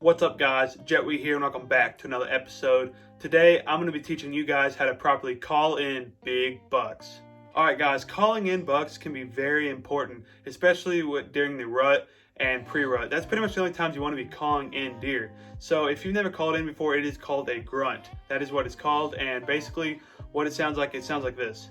What's up guys, Jettwheat here and welcome back to another episode. Today I'm going to be teaching you guys how to properly call in big bucks. Alright guys, calling in bucks can be very important, especially during the rut and pre-rut. That's pretty much the only times you want to be calling in deer. So if you've never called in before, it is called a grunt. That is what it's called, and basically what it sounds like this.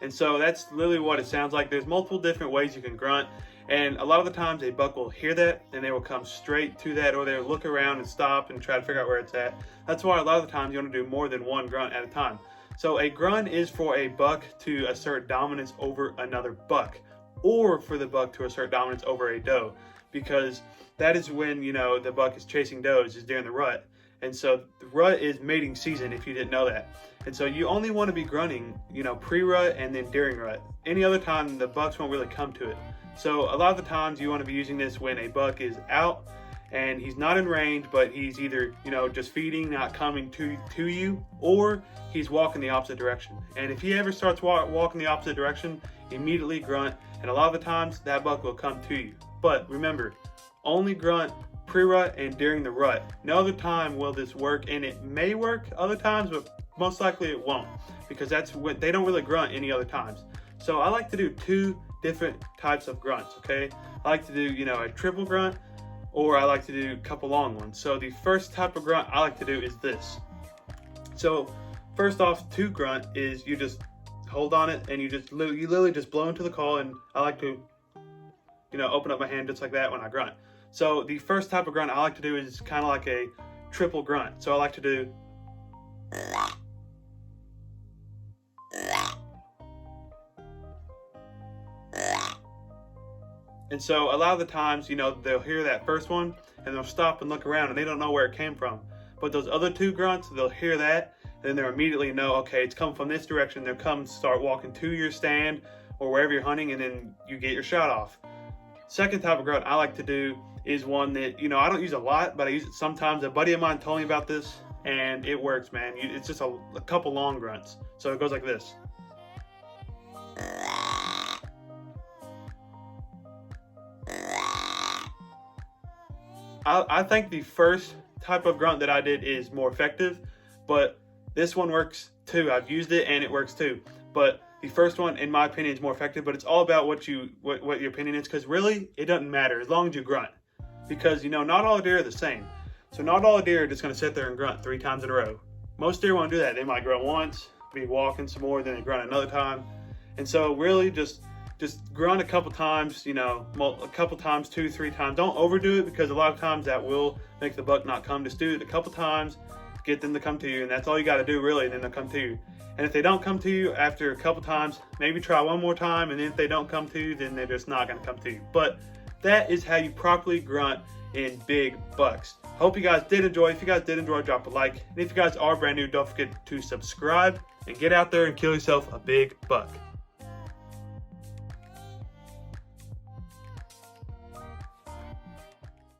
And so that's literally what it sounds like. There's multiple different ways you can grunt. And a lot of the times a buck will hear that and they will come straight to that, or they'll look around and stop and try to figure out where it's at. That's why a lot of the times you want to do more than one grunt at a time. So a grunt is for a buck to assert dominance over another buck, or for the buck to assert dominance over a doe, because that is when, you know, the buck is chasing does, is during the rut. And so the rut is mating season, if you didn't know that. And so you only want to be grunting, you know, pre-rut and then during rut. Any other time the bucks won't really come to it. So a lot of the times you want to be using this when a buck is out and he's not in range, but he's either, you know, just feeding, not coming to you, or he's walking the opposite direction. And if he ever starts walking the opposite direction, immediately grunt, and a lot of the times that buck will come to you. But remember, only grunt pre-rut and during the rut. No other time will this work, and it may work other times, but most likely it won't, because that's what they don't really grunt any other times. So I like to do two different types of grunts, okay? I like to do, you know, a triple grunt, or I like to do a couple long ones. So the first type of grunt I like to do is this. So first off, to grunt is you just hold on it and you literally just blow into the call, and I like to, you know, open up my hand just like that when I grunt. So the first type of grunt I like to do is kind of like a triple grunt. So I like to do and so a lot of the times, you know, they'll hear that first one and they'll stop and look around and they don't know where it came from. But those other two grunts, they'll hear that, then they'll immediately know, okay, it's coming from this direction. They'll come start walking to your stand or wherever you're hunting, and then you get your shot off. Second type of grunt I like to do is one that, you know, I don't use a lot, but I use it sometimes. A buddy of mine told me about this and it works, man. It's just a couple long grunts. So it goes like this. I think the first type of grunt that I did is more effective, but this one works too. I've used it and it works too. But the first one, in my opinion, is more effective, but it's all about what your opinion is, because really it doesn't matter as long as you grunt. Because, you know, not all deer are the same. So not all deer are just going to sit there and grunt 3 times in a row. Most deer won't do that. They might grunt once, be walking some more, then they grunt another time. And so really just grunt a couple times, you know, a couple times, 2-3 times. Don't overdo it, because a lot of times that will make the buck not come. Just do it a couple times, get them to come to you, and that's all you got to do really, and then they'll come to you. And if they don't come to you after a couple times, maybe try one more time, and then if they don't come to you, then they're just not going to come to you. But that is how you properly grunt in big bucks. Hope you guys did enjoy. If you guys did enjoy, drop a like. And if you guys are brand new, don't forget to subscribe and get out there and kill yourself a big buck.